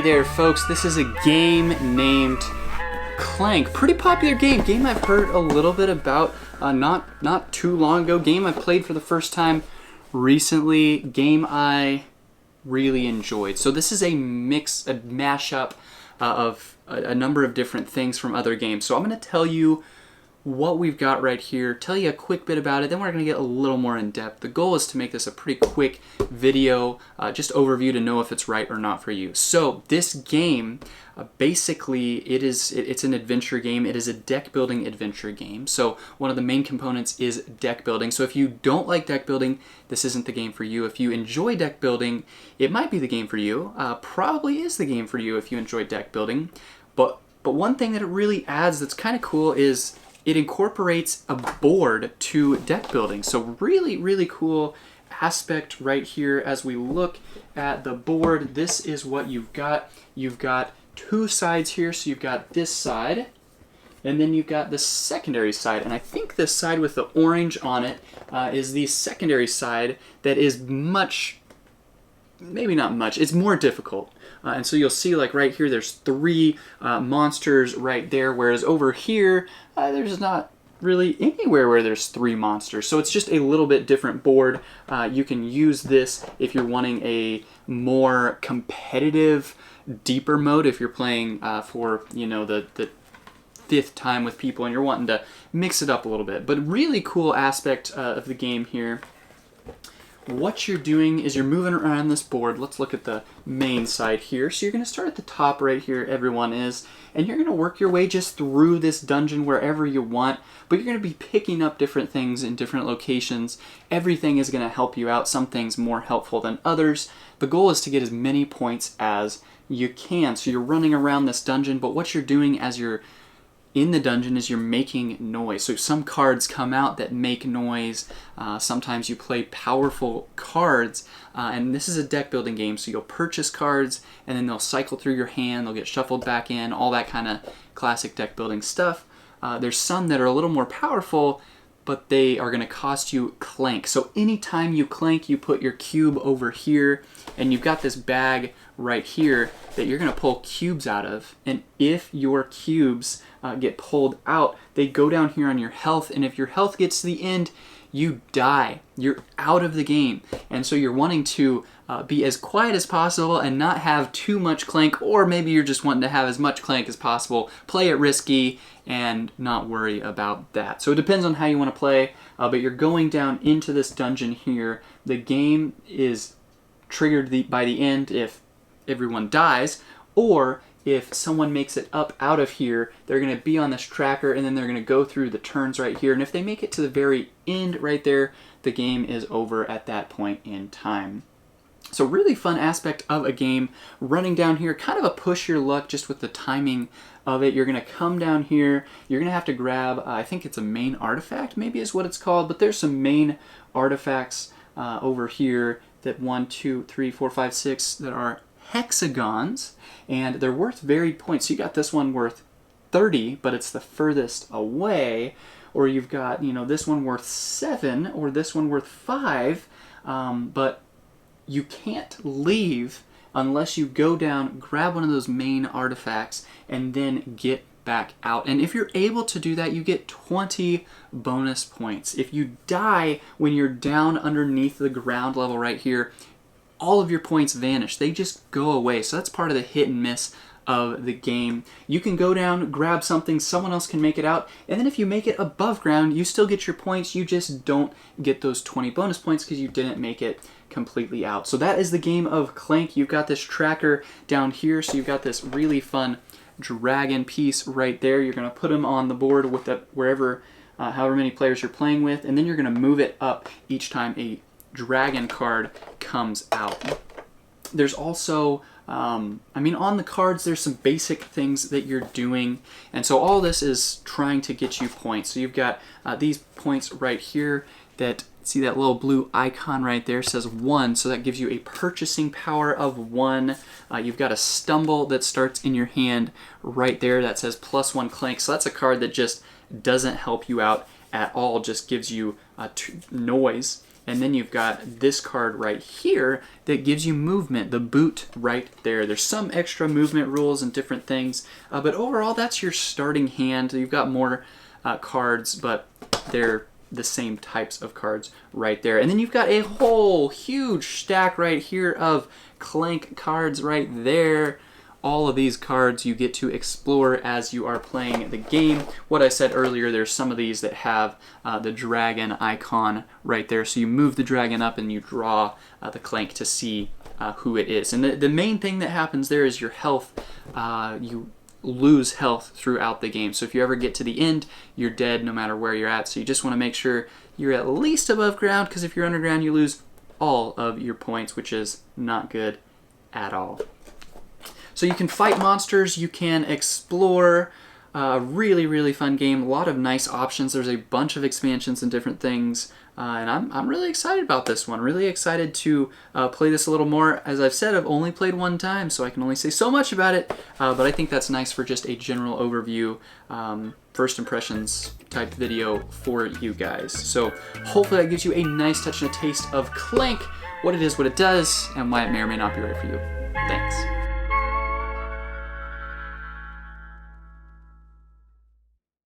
Hey there folks, this is a game named Clank. Pretty popular game I've heard a little bit about not too long ago. Game I played for the first time recently. Game I really enjoyed. So this is a mashup of a number of different things from other games. So I'm going to tell you what we've got right here, tell you a quick bit about it, then we're going to get a little more in depth. The goal is to make this a pretty quick video, just overview to know if it's right or not for you. So this game, basically it's an adventure game. It is a deck building adventure game. So one of the main components is deck building. So if you don't like deck building, this isn't the game for you. If you enjoy deck building, it might be the game for you. Probably is the game for you if you enjoy deck building. But one thing that it really adds that's kind of cool is it incorporates a board to deck building. So really cool aspect right here as we look at the board. This is what you've got. You've got two sides here. So you've got this side and then you've got the secondary side. And I think this side with the orange on it is the secondary side that is maybe not much, it's more difficult. And so you'll see like right here there's three monsters right there, whereas over here there's not really anywhere where there's three monsters. So it's just a little bit different board. You can use this if you're wanting a more competitive, deeper mode, if you're playing for the fifth time with people and you're wanting to mix it up a little bit. But really cool aspect of the game here. What you're doing is you're moving around this board. Let's look at the main side here. So you're going to start at the top right here, everyone is, and you're going to work your way just through this dungeon wherever you want, but you're going to be picking up different things in different locations. Everything is going to help you out. Some things more helpful than others. The goal is to get as many points as you can. So you're running around this dungeon, but what you're doing as you're in the dungeon is you're making noise. So some cards come out that make noise. Sometimes you play powerful cards, and this is a deck building game, so you'll purchase cards and then they'll cycle through your hand, they'll get shuffled back in, all that kind of classic deck building stuff. There's some that are a little more powerful, but they are going to cost you Clank. So anytime you Clank, you put your cube over here, and you've got this bag right here that you're going to pull cubes out of, and if your cubes get pulled out, they go down here on your health, and if your health gets to the end, you die. You're out of the game. And so you're wanting to be as quiet as possible and not have too much Clank, or maybe you're just wanting to have as much Clank as possible, play it risky, and not worry about that. So it depends on how you want to play, but you're going down into this dungeon here. The game is triggered by the end if everyone dies, or if someone makes it up out of here, they're going to be on this tracker and then they're going to go through the turns right here. And if they make it to the very end right there, the game is over at that point in time. So really fun aspect of a game, running down here, kind of a push your luck just with the timing of it. You're going to come down here, you're going to have to grab, I think it's a main artifact maybe is what it's called, but there's some main artifacts over here that 1, 2, 3, 4, 5, 6 that are hexagons, and they're worth varied points. So you got this one worth 30, but it's the furthest away, or you've got this one worth 7, or this one worth 5, but you can't leave unless you go down, grab one of those main artifacts, and then get back out. And if you're able to do that, you get 20 bonus points. If you die when you're down underneath the ground level right here, all of your points vanish. They just go away. So that's part of the hit and miss of the game. You can go down, grab something, someone else can make it out, and then if you make it above ground, you still get your points. You just don't get those 20 bonus points because you didn't make it completely out. So that is the game of Clank. You've got this tracker down here, so you've got this really fun dragon piece right there. You're going to put them on the board with wherever, however many players you're playing with, and then you're going to move it up each time a dragon card comes out. There's also, on the cards, there's some basic things that you're doing, and so all this is trying to get you points. So you've got these points right here that, see that little blue icon right there says 1, so that gives you a purchasing power of 1. You've got a stumble that starts in your hand right there that says +1 Clank, so that's a card that just doesn't help you out at all, just gives you noise. And then you've got this card right here that gives you movement, the boot right there. There's some extra movement rules and different things, but overall that's your starting hand. You've got more cards, but they're the same types of cards right there. And then you've got a whole huge stack right here of Clank cards right there. All of these cards you get to explore as you are playing the game. What I said earlier, there's some of these that have the dragon icon right there. So you move the dragon up and you draw the Clank to see who it is. And the main thing that happens there is your health. You lose health throughout the game. So if you ever get to the end, you're dead no matter where you're at. So you just want to make sure you're at least above ground, because if you're underground, you lose all of your points, which is not good at all. So you can fight monsters, you can explore. Really, really fun game. A lot of nice options. There's a bunch of expansions and different things. And I'm really excited about this one. Really excited to play this a little more. As I've said, I've only played one time, so I can only say so much about it. But I think that's nice for just a general overview, first impressions type video for you guys. So hopefully that gives you a nice touch and a taste of Clank, what it is, what it does, and why it may or may not be right for you. Thanks.